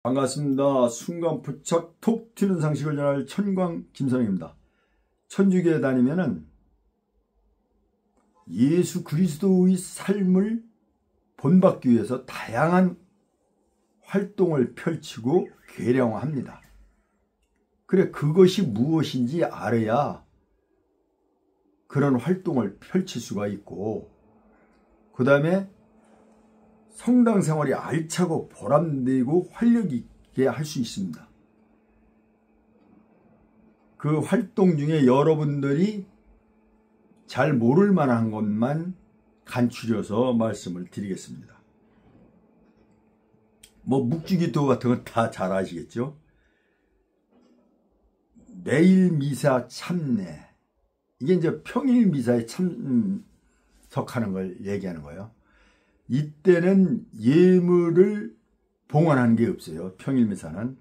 반갑습니다. 순간포착 톡 튀는 상식을 전할 천광 김선영입니다. 천주교에 다니면은 예수 그리스도의 삶을 본받기 위해서 다양한 활동을 펼치고 계량화합니다. 그래, 그것이 무엇인지 알아야 그런 활동을 펼칠 수가 있고, 그 다음에 성당 생활이 알차고 보람되고 활력 있게 할 수 있습니다. 그 활동 중에 여러분들이 잘 모를 만한 것만 간추려서 말씀을 드리겠습니다. 묵주기도 같은 건 다 잘 아시겠죠? 매일 미사 참내, 이게 이제 평일 미사에 참석하는 걸 얘기하는 거예요. 이때는 예물을 봉헌하는 게 없어요. 평일미사는.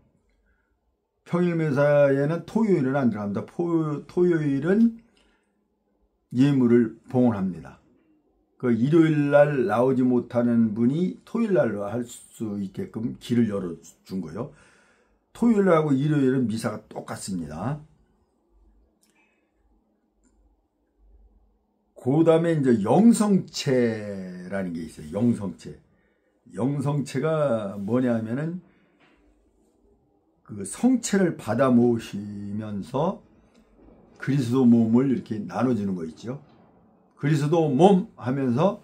평일미사에는 토요일은 안 들어갑니다. 토요일은 예물을 봉헌합니다. 그 일요일날 나오지 못하는 분이 토요일날로 할 수 있게끔 길을 열어준 거예요. 토요일하고 일요일은 미사가 똑같습니다. 그 다음에 이제 영성체라는 게 있어요. 영성체. 영성체가 뭐냐 하면은 그 성체를 받아 모시면서 그리스도 몸을 이렇게 나눠주는 거 있죠. 그리스도 몸 하면서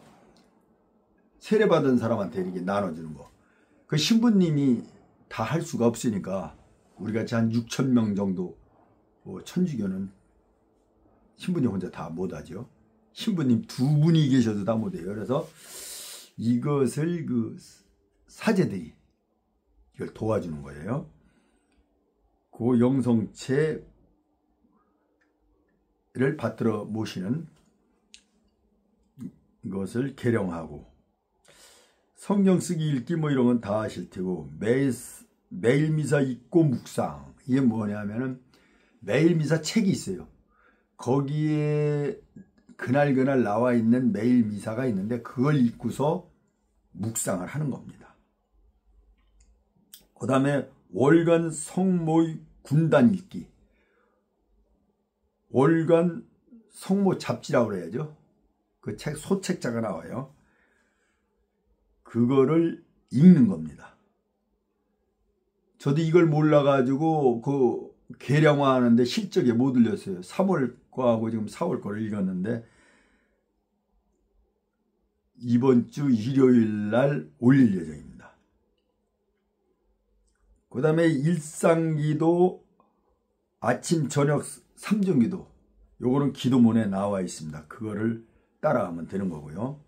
세례받은 사람한테 이렇게 나눠주는 거. 그 신부님이 다 할 수가 없으니까 우리같이 한 6,000명 정도 천주교는 신부님 혼자 다 못하죠. 신부님 두 분이 계셔도 다 못해요. 그래서 이것을 그 사제들이 이걸 도와주는 거예요. 그 영성체를 받들어 모시는 것을 계령하고, 성경 쓰기 읽기 이런 건 다 아실 테고, 매일 미사 읽고 묵상, 이게 뭐냐면은 매일 미사 책이 있어요. 거기에 그날 나와 있는 매일 미사가 있는데 그걸 읽고서 묵상을 하는 겁니다. 그 다음에 월간 성모의 군단 읽기, 월간 성모 잡지라고 그래야죠. 그 책 소책자가 나와요. 그거를 읽는 겁니다. 저도 이걸 몰라가지고 그 계량화하는데 실적에 못 올렸어요. 3월 거하고 지금 4월 거를 읽었는데 이번 주 일요일 날 올릴 예정입니다. 그 다음에 일상기도, 아침 저녁 3중기도, 요거는 기도문에 나와 있습니다. 그거를 따라가면 되는 거고요.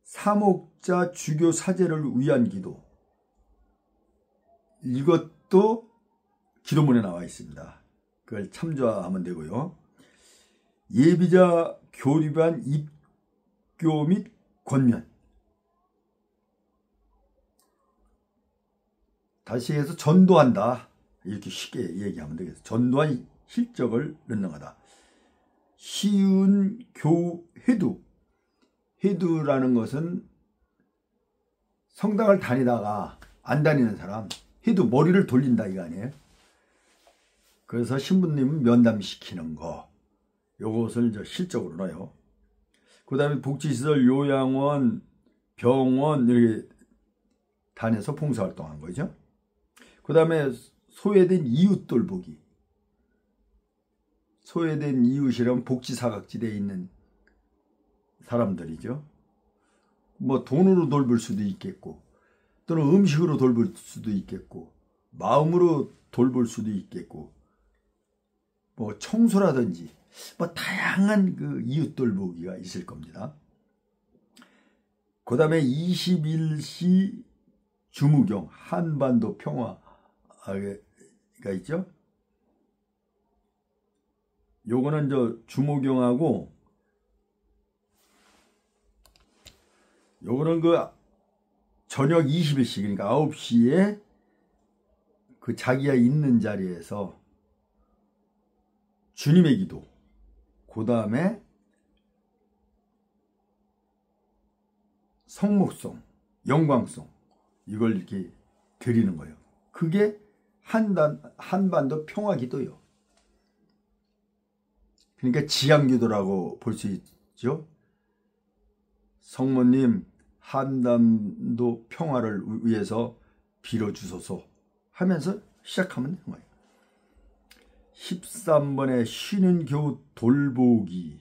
사목자 주교 사제를 위한 기도, 이것도 기도문에 나와 있습니다. 그걸 참조하면 되고요. 예비자 교립한 입교 및 권면, 다시 해서 전도한다, 이렇게 쉽게 얘기하면 되겠습니다. 전도한 실적을 넣는 거다. 쉬운 회두, 회두라는 것은 성당을 다니다가 안 다니는 사람, 회두 머리를 돌린다 이거 아니에요? 그래서 신부님은 면담시키는 거, 요것을 이제 실적으로 넣어요. 그 다음에 복지시설, 요양원, 병원 이렇게 다녀서 봉사활동한 거죠. 그 다음에 소외된 이웃 돌보기. 소외된 이웃이라면 복지사각지대에 있는 사람들이죠. 돈으로 돌볼 수도 있겠고, 또는 음식으로 돌볼 수도 있겠고, 마음으로 돌볼 수도 있겠고, 청소라든지 다양한 그 이웃 돌보기가 있을 겁니다. 그 다음에 21시 주무경, 한반도 평화가 있죠. 요거는 주무경하고, 요거는 그 저녁 20일씩, 그러니까 9시에 그 자기가 있는 자리에서 주님의 기도, 그 다음에 성목송, 영광송, 이걸 이렇게 드리는 거예요. 그게 한반도 평화기도요. 그러니까 지향기도라고 볼 수 있죠. 성모님, 한반도 평화를 위해서 빌어주소서 하면서 시작하면 되는 거예요. 13번에 쉬는 겨우 돌보기.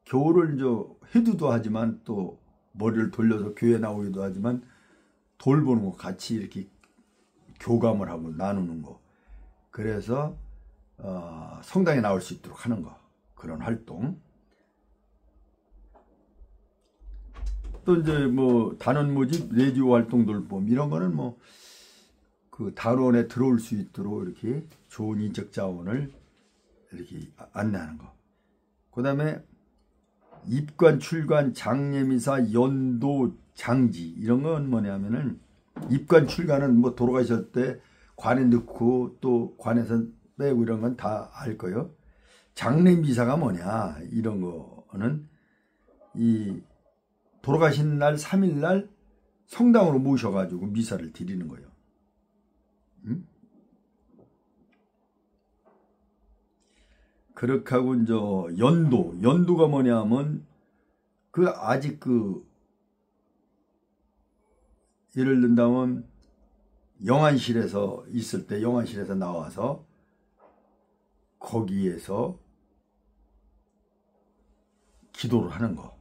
겨울을 해두도 하지만 또 머리를 돌려서 교회 나오기도 하지만 돌보는 거 같이 이렇게 교감을 하고 나누는 거. 그래서 성당에 나올 수 있도록 하는 거. 그런 활동. 또 이제 뭐 단원 모집, 레디오 활동 돌봄 이런 거는 뭐 그 단원에 들어올 수 있도록 이렇게 좋은 인적 자원을 이렇게 안내하는 거. 그다음에 입관, 출관, 장례미사, 연도, 장지 이런 건 뭐냐면은 입관, 출관은 뭐 돌아가실 때 관에 넣고 또 관에서 빼고 이런 건 다 알 거예요. 장례미사가 뭐냐 이런 거는 이 돌아가신 날 3일날 성당으로 모셔가지고 미사를 드리는 거예요. 그렇게 하고 이제 연도가 뭐냐면 그 아직 예를 든다면 영안실에서 있을 때 영안실에서 나와서 거기에서 기도를 하는 거.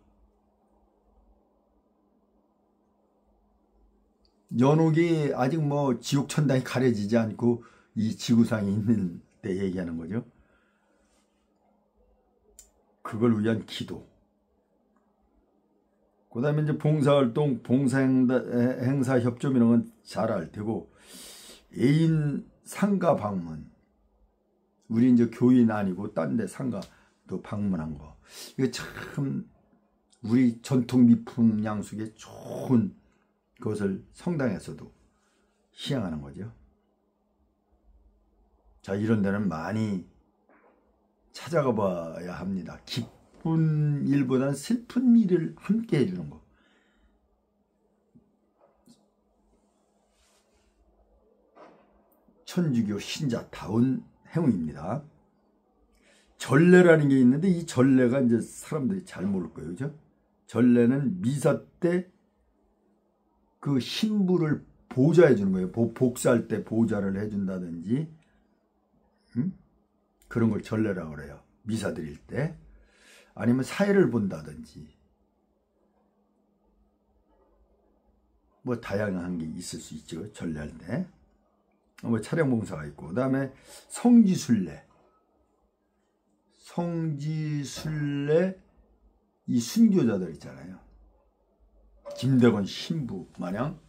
연옥이 아직 뭐 지옥 천당이 가려지지 않고 이 지구상에 있는 때 얘기하는 거죠. 그걸 위한 기도. 그 다음에 이제 봉사활동, 봉사행사 협점 이런 건 잘 알 테고, 애인 상가 방문. 우리 이제 교인 아니고 딴 데 상가도 방문한 거. 이거 참 우리 전통 미품 양속에 좋은 그것을 성당에서도 시행하는 거죠. 자, 이런 데는 많이 찾아가 봐야 합니다. 기쁜 일보다는 슬픈 일을 함께 해주는 거. 천주교 신자다운 행위입니다. 전례라는 게 있는데 이 전례가 이제 사람들이 잘 모를 거예요. 그죠? 전례는 미사 때 그 신부를 보좌해 주는 거예요. 복사할 때 보좌를 해준다든지 그런 걸 전례라고 그래요. 미사 드릴 때. 아니면 사회를 본다든지 뭐 다양한 게 있을 수 있죠. 전례할 때. 뭐 차량 봉사가 있고, 그 다음에 성지순례 이 순교자들 있잖아요. 김대건 신부 마냥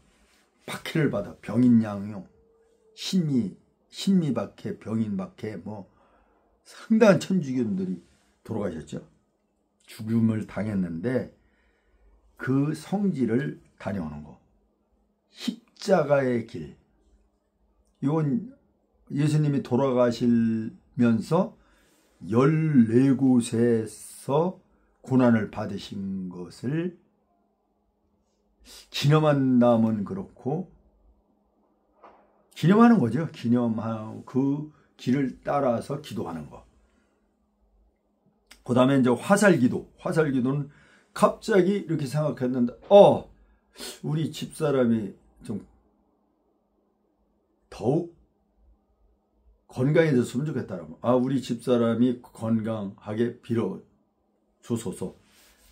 박해를 받아 병인양용 신미박해 병인박해 뭐 상당한 천주교인들이 돌아가셨죠. 죽음을 당했는데 그 성지를 다녀오는 거. 십자가의 길. 이건 예수님이 돌아가시면서 14곳에서 고난을 받으신 것을 기념한다면 그렇고, 기념하는 거죠. 기념하고 그 길을 따라서 기도하는 거. 그 다음에 이제 화살기도. 화살기도는 갑자기 이렇게 생각했는데, 우리 집사람이 좀 더욱 건강해졌으면 좋겠다라고. 우리 집사람이 건강하게 빌어주소서.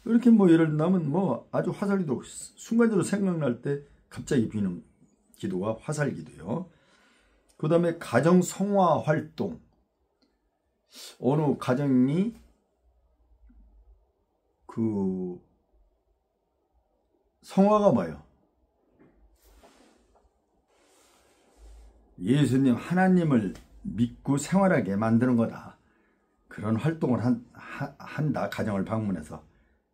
이렇게 뭐 예를 들면 뭐 아주 화살기도 순간적으로 생각날 때 갑자기 비는 기도가 화살기도요. 그 다음에 가정 성화 활동. 어느 가정이 그 성화가 뭐예요? 예수님 하나님을 믿고 생활하게 만드는 거다. 그런 활동을 한다. 가정을 방문해서.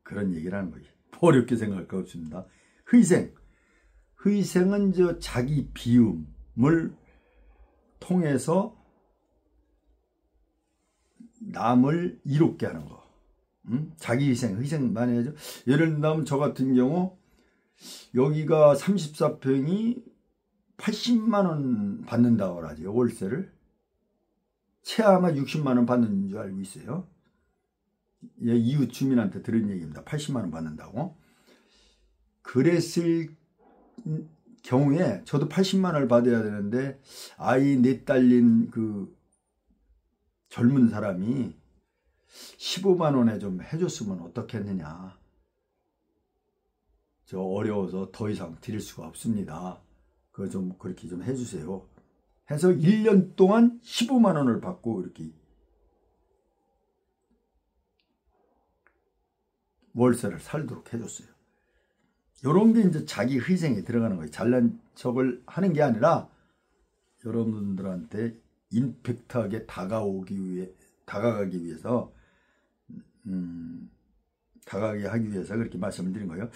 그런 얘기를 하는 거예요. 어렵게 생각할 거 없습니다. 희생은 자기 비움을 통해서 남을 이롭게 하는 거. 자기 희생 많이 하죠. 예를 들면 저 같은 경우 여기가 34평이 80만 원 받는다고 하지 월세를. 최하마 60만 원 받는 줄 알고 있어요. 예, 이웃 주민한테 들은 얘기입니다. 80만 원 받는다고. 그랬을 경우에 저도 80만 원을 받아야 되는데 아이 넷 딸린 그 젊은 사람이 15만 원에 좀 해줬으면 어떻겠느냐. 저 어려워서 더 이상 드릴 수가 없습니다. 그거 좀 그렇게 좀 해주세요. 해서 1년 동안 15만 원을 받고 이렇게 월세를 살도록 해줬어요. 이런 게 이제 자기 희생에 들어가는 거예요. 잘난 척을 하는 게 아니라 여러분들한테 임팩트하게 다가가기 위해서 다가가게 하기 위해서 그렇게 말씀을 드린 거예요.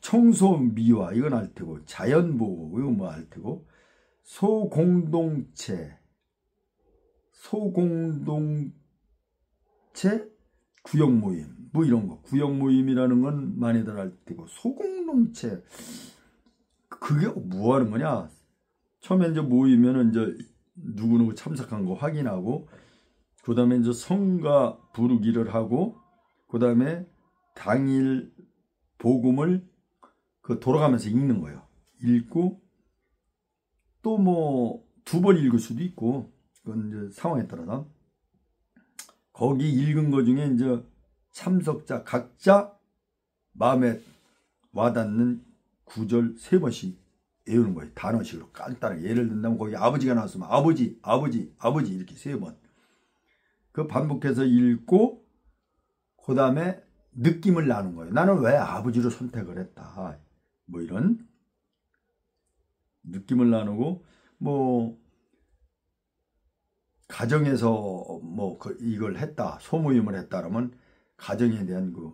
청소 미화 이건 알 테고, 자연보호 이건 뭐 알 테고, 소공동체 구역 모임 뭐 이런 거. 구역 모임이라는 건 많이들 알 테고, 소공동체 그게 뭐 하는 거냐. 처음에 이제 모이면은 이제 누구누구 참석한 거 확인하고, 그 다음에 이제 성가 부르기를 하고, 그 다음에 당일 복음을 그 돌아가면서 읽는 거예요. 읽고 또 뭐 2번 읽을 수도 있고, 그건 이제 상황에 따라서. 거기 읽은 거 중에 이제 참석자 각자 마음에 와닿는 구절 3번씩 외우는 거예요. 단어식으로 간단하게. 예를 든다면 거기 아버지가 나왔으면 아버지 이렇게 3번. 그 반복해서 읽고, 그 다음에 느낌을 나눈 거예요. 나는 왜 아버지로 선택을 했다. 뭐 이런 느낌을 나누고, 뭐 가정에서 뭐 이걸 했다, 소모임을 했다라면 가정에 대한 그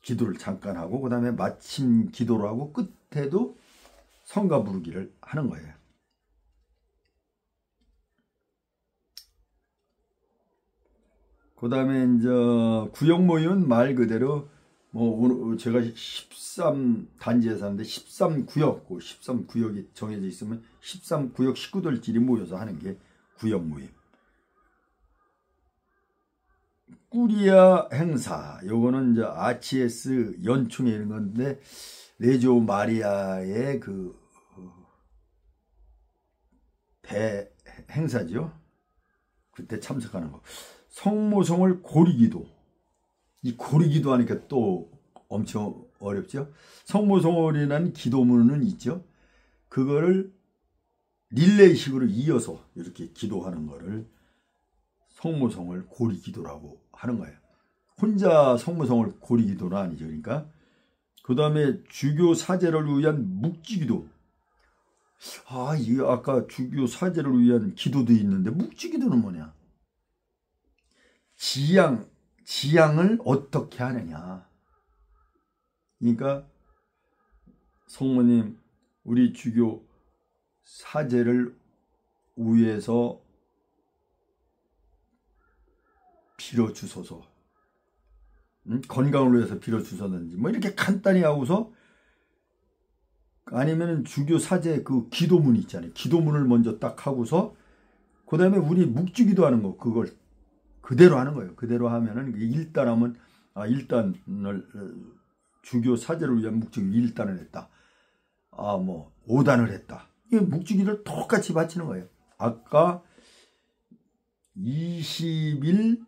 기도를 잠깐 하고, 그 다음에 마침 기도를 하고 끝에도 성가 부르기를 하는 거예요. 그 다음에 이제 구역 모임은 말 그대로 뭐 제가 13단지에 사는데 13구역, 13구역이 정해져 있으면 13구역 식구들끼리 모여서 하는 게 구역 모임. 꾸리아 행사, 요거는 이제 RCS 연충에 있는 건데, 레조 마리아의 그 대행사죠. 그때 참석하는 거. 성모성을 고리기도. 이 고리기도 하니까 또 엄청 어렵죠. 성모성월이라는 기도문은 있죠. 그거를 릴레이식으로 이어서 이렇게 기도하는 거를 성모성을 고리기도라고 하는 거예요. 혼자 성모성을 고리기도는 아니죠. 그러니까 그 다음에 주교 사제를 위한 묵지기도. 이 아까 주교 사제를 위한 기도도 있는데 묵지기도는 뭐냐? 지양을 어떻게 하느냐. 그러니까 성모님, 우리 주교 사제를 위해서 빌어주소서. 건강을 위해서 빌어주소든지 뭐 이렇게 간단히 하고서, 아니면 주교 사제 그 기도문 있잖아요. 기도문을 먼저 딱 하고서 그 다음에 우리 묵주기도 하는 거, 그걸 그대로 하는 거예요. 그대로 하면은 1단하면 일단을 주교 사제를 위한 묵주기 1단을 했다. 뭐 5단을 했다. 이 묵주기를 똑같이 바치는 거예요. 아까 20일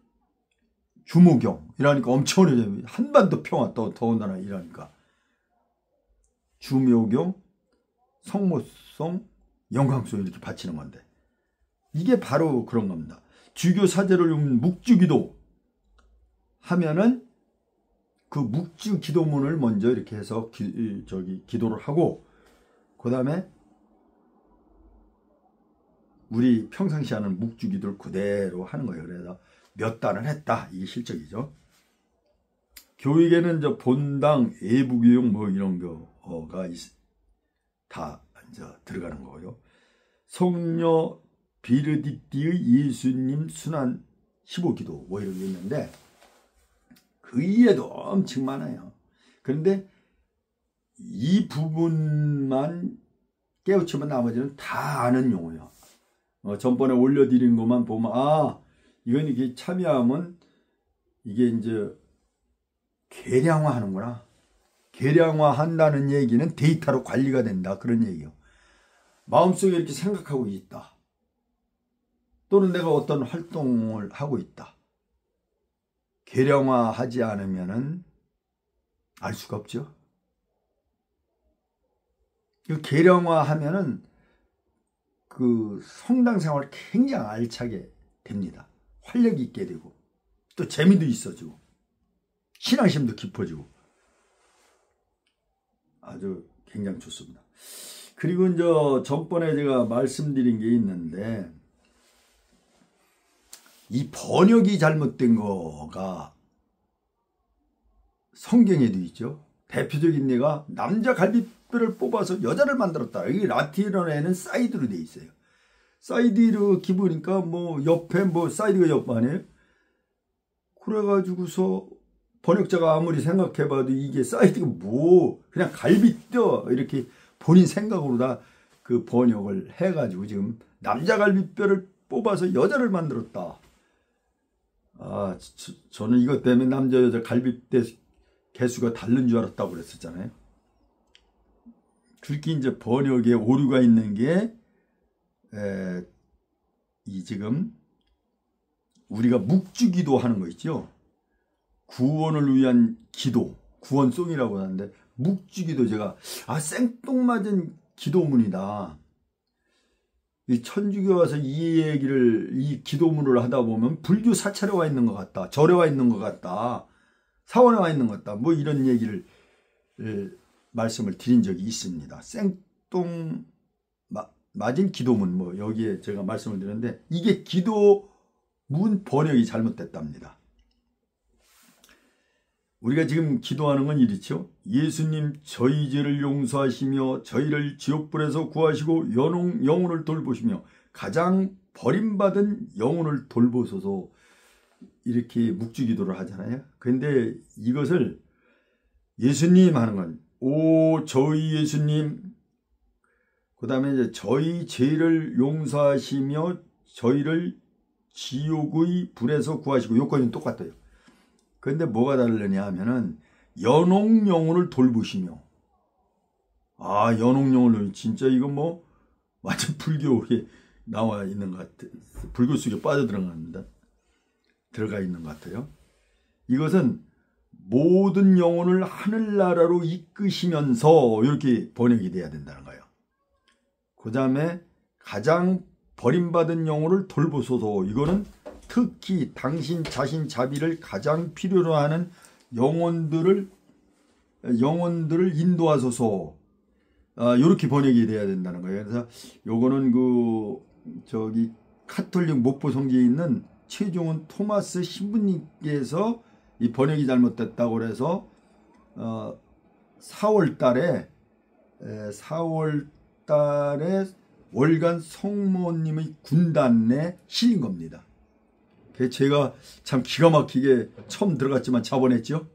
주모경 이라니까 엄청 어려워요. 한반도 평화 또 더군다나 이라니까. 주묘경, 성모송, 영광송 이렇게 바치는 건데, 이게 바로 그런 겁니다. 주교 사제를 위한 묵주기도 하면은 그 묵주 기도문을 먼저 이렇게 해서 기도를 하고, 그 다음에 우리 평상시 하는 묵주 기도를 그대로 하는 거예요. 그래서 몇 단을 했다. 이게 실적이죠. 교육에는 본당, 예부교육 뭐 이런 거가 다 이제 들어가는 거고요. 성녀 비르디띠의 예수님 순환 15기도 뭐 이런 게 있는데, 그 이해도 엄청 많아요. 그런데 이 부분만 깨우치면 나머지는 다 아는 용어예요. 전번에 올려드린 것만 보면 이건 이게 참여하면 이게 이제 계량화하는구나. 계량화한다는 얘기는 데이터로 관리가 된다, 그런 얘기예요. 마음속에 이렇게 생각하고 있다. 또는 내가 어떤 활동을 하고 있다. 계량화하지 않으면은 알 수가 없죠. 계량화하면은 그 성당 생활을 굉장히 알차게 됩니다. 활력이 있게 되고 또 재미도 있어지고 신앙심도 깊어지고 아주 굉장히 좋습니다. 그리고 이제 전번에 제가 말씀드린 게 있는데, 이 번역이 잘못된 거가 성경에도 있죠. 대표적인 예가 남자 갈비뼈를 뽑아서 여자를 만들었다. 여기 라틴어에는 사이드로 돼 있어요. 사이드로 기보니까 뭐 옆에 뭐 사이드가 옆 아니에요? 그래가지고서 번역자가 아무리 생각해봐도 이게 사이드가 뭐 그냥 갈비뼈 이렇게 본인 생각으로 다 그 번역을 해가지고 지금 남자 갈비뼈를 뽑아서 여자를 만들었다. 저는 이것 때문에 남자 여자 갈비뼈 개수가 다른 줄 알았다고 그랬었잖아요. 그렇게 이제 번역에 오류가 있는 게 이 지금 우리가 묵주기도 하는 거 있죠. 구원을 위한 기도, 구원송이라고 하는데 묵주기도 제가 생뚱맞은 기도문이다. 이 천주교 와서 이 기도문을 하다 보면 불교 사찰에 와 있는 것 같다. 절에 와 있는 것 같다. 사원에 와 있는 것 같다. 뭐 이런 얘기를 말씀을 드린 적이 있습니다. 생뚱맞은 기도문, 뭐 여기에 제가 말씀을 드렸는데 이게 기도문 번역이 잘못됐답니다. 우리가 지금 기도하는 건 이렇죠. 예수님, 저희 죄를 용서하시며 저희를 지옥불에서 구하시고 영혼을 돌보시며 가장 버림받은 영혼을 돌보소서, 이렇게 묵주기도를 하잖아요. 그런데 이것을 예수님 하는 건 오 저희 예수님, 그 다음에 이제 저희 죄를 용서하시며 저희를 지옥의 불에서 구하시고, 요건이 똑같아요. 그런데 뭐가 다르냐 하면은 연옥 영혼을 돌보시며, 연옥 영혼을 진짜 이거 뭐 완전 불교에 나와 있는 것 같아요. 불교 속에 빠져들어가 있는 것 같아요. 이것은 모든 영혼을 하늘나라로 이끄시면서 이렇게 번역이 돼야 된다는 거예요. 그 다음에 가장 버림받은 영혼을 돌보소서, 이거는 특히 당신 자신 자비를 가장 필요로 하는 영혼들을 인도하소서, 이렇게 번역이 돼야 된다는 거예요. 그래서 요거는 카톨릭 목포 성지에 있는 최종원 토마스 신부님께서 이 번역이 잘못됐다고 그래서 4월 달에 월간 성모님의 군단에 실린 겁니다. 제가 참 기가 막히게 처음 들어갔지만 자본했죠.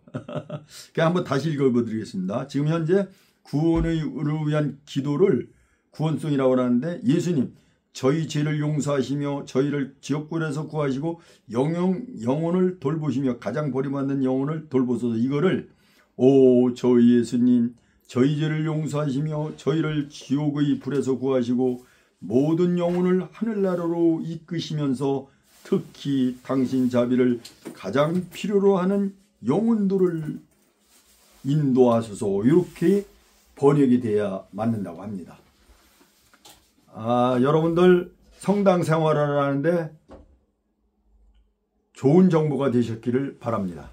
한번 다시 읽어보드리겠습니다. 지금 현재 구원을 위한 기도를 구원송이라고 하는데, 예수님 저희 죄를 용서하시며 저희를 지옥불에서 구하시고 영혼을 돌보시며 가장 버림받는 영혼을 돌보소서, 이거를 오 저희 예수님 저희 죄를 용서하시며 저희를 지옥의 불에서 구하시고 모든 영혼을 하늘나라로 이끄시면서 특히 당신 자비를 가장 필요로 하는 영혼들을 인도하소서, 이렇게 번역이 돼야 맞는다고 합니다. 여러분들 성당 생활을 하는데 좋은 정보가 되셨기를 바랍니다.